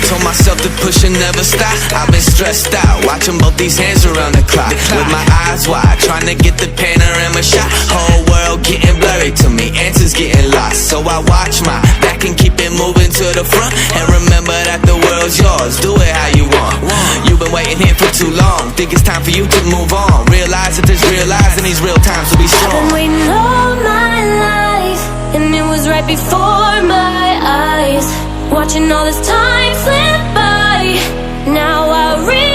Told myself to push and never stop. I've been stressed out, watching both these hands around the clock. With my eyes wide, trying to get the panorama shot. Whole world getting blurry to me, answers getting lost. So I watch my back and keep it moving to the front. And remember that the world's yours, do it how you want. You've been waiting here for too long, think it's time for you to move on. Realize that there's real lies in these real times to be strong. I've been waiting all my life, and it was right before my eyes. Watching all this time slip by, now I realize.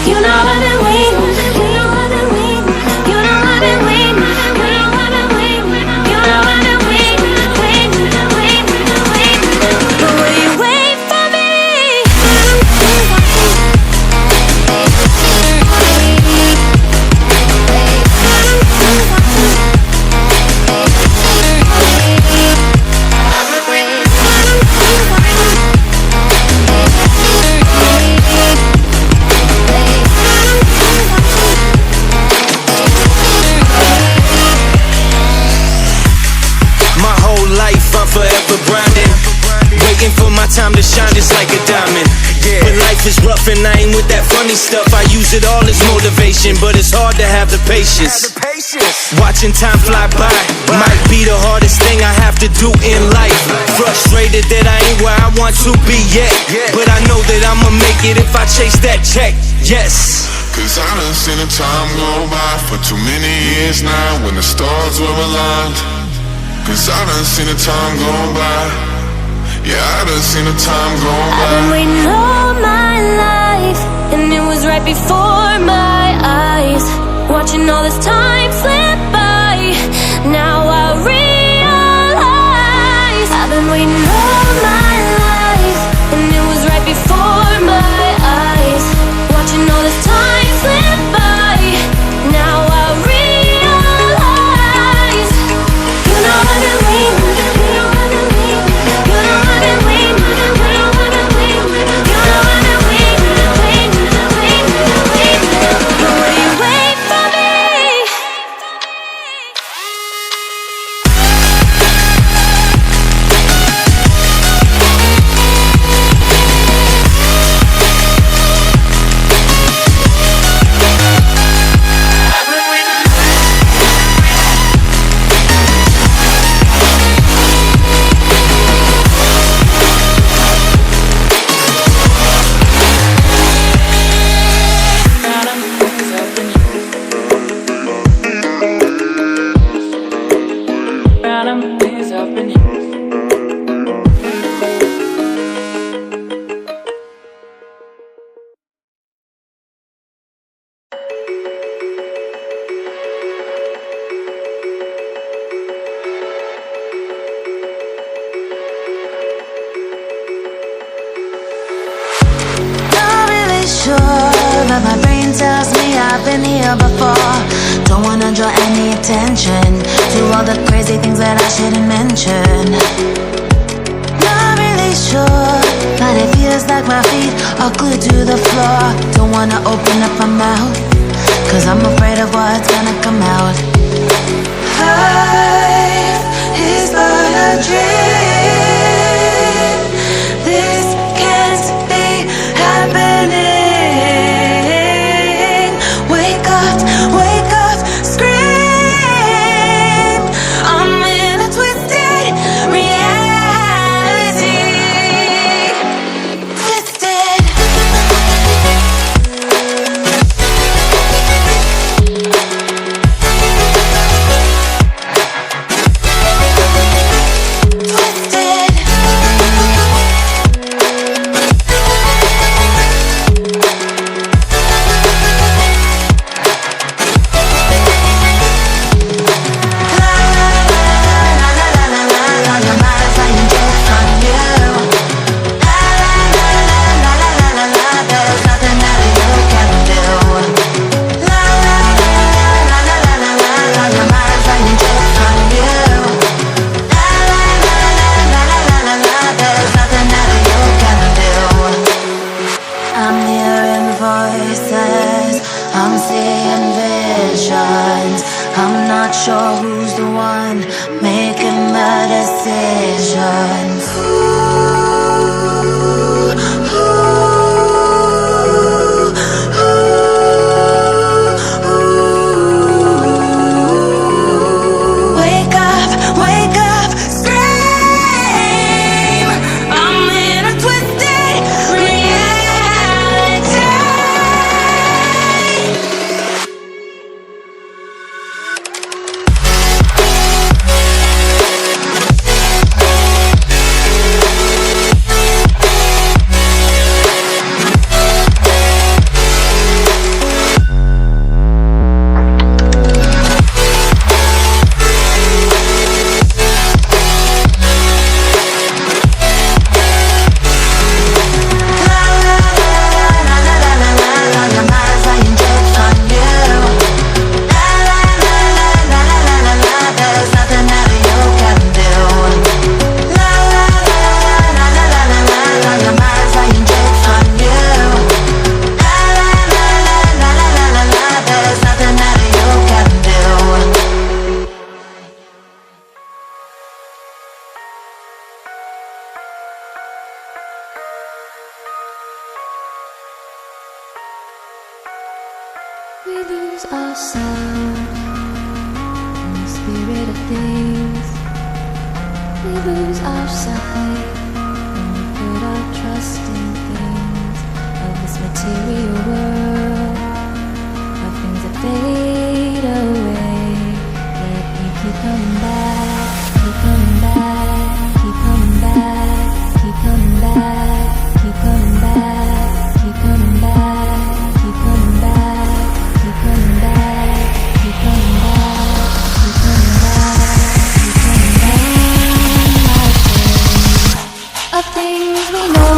You know I've been waiting, you know I've been waiting, you know I've been waiting, you know I've been waiting, you know I've been waiting, waiting, waiting, waiting. But will you wait for me? Forever grinding, waiting for my time to shine just like a diamond. When life is rough and I ain't with that funny stuff, I use it all as motivation, but it's hard to have the patience. Watching time fly by might be the hardest thing I have to do in life. Frustrated that I ain't where I want to be yet, but I know that I'ma make it if I chase that check. Yes. Cause I done seen the time go by for too many years now when the stars were aligned. Cause I done seen the time go by. Yeah, I done seen the time go by. I've been waiting all my life, and it was right before my eyes. Watching all this time slip by, now I realize. I've been waiting all my life, and it was right before my eyes. Watching all this time slip by, now I realize. You know I've been waiting, you know I've been waiting, you know I've been waiting, you know I've been waiting, you know I've been waiting, waiting, waiting, waiting. But will you wait for me? But my brain tells me I've been here before. Don't wanna draw any attention to all the crazy things that I shouldn't mention. Not really sure, but it feels like my feet are glued to the floor. Don't wanna open up my mouth, cause I'm afraid of what's gonna come out. Life is but a dream. This can't be happening. Wake up, scream. I'm in a twisted reality. Twisted. lose ourselves in the spirit of things. We lose our sight when we put our trust in things of this material world, of things that fade away. Yet we keep coming back, keep coming back, keep coming back, keep coming back, keep coming back, keep coming back, keep coming back, keep coming back, keep coming back, keep coming back, keep coming back. Of things we know.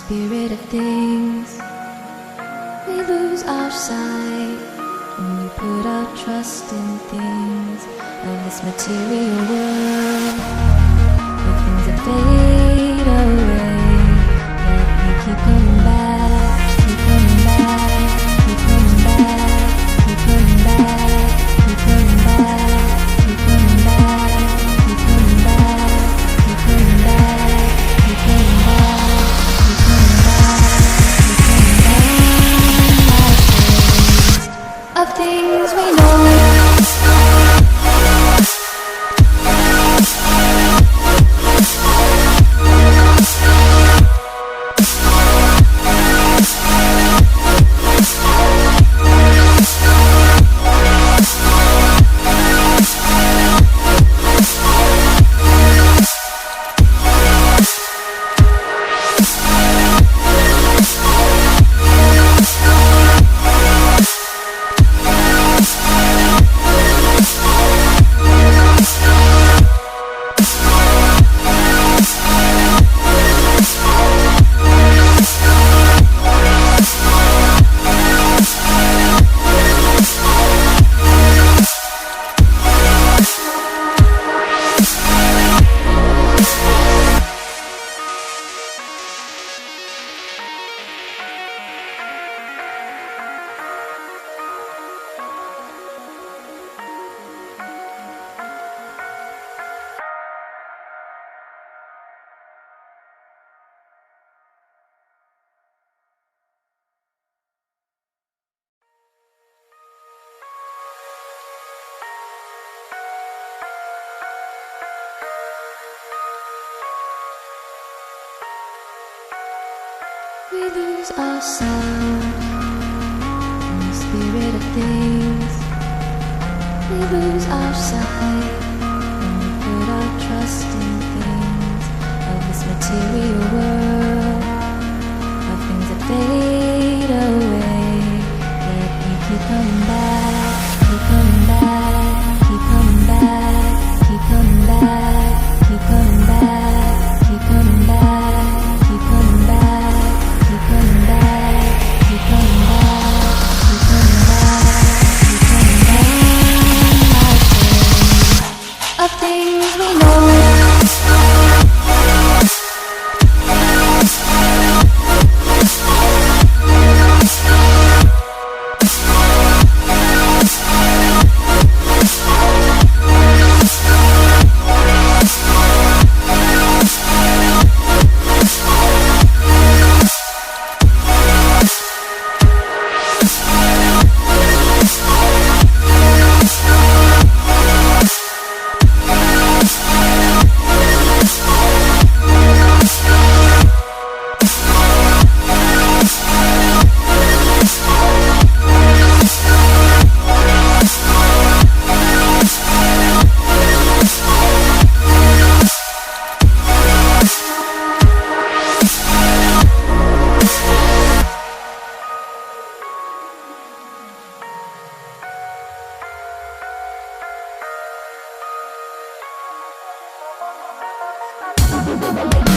Spirit of things, we lose our sight when we put our trust in things of this material world, of things that fade away. Yet we keep coming back, keep coming back, keep coming back, keep coming back, keep coming back, keep coming back, keep coming back, keep coming back, keep coming back. Of things we know. We lose ourselves in the spirit of things. We lose our sight when we put our trust in things of this material world, of things that fade away. Yet we keep coming back, keep coming back, keep coming back, keep coming back, keep coming back, keep coming back, keep coming back. Keep coming back, keep coming back, keep coming back, keep coming back. Of things we know. Make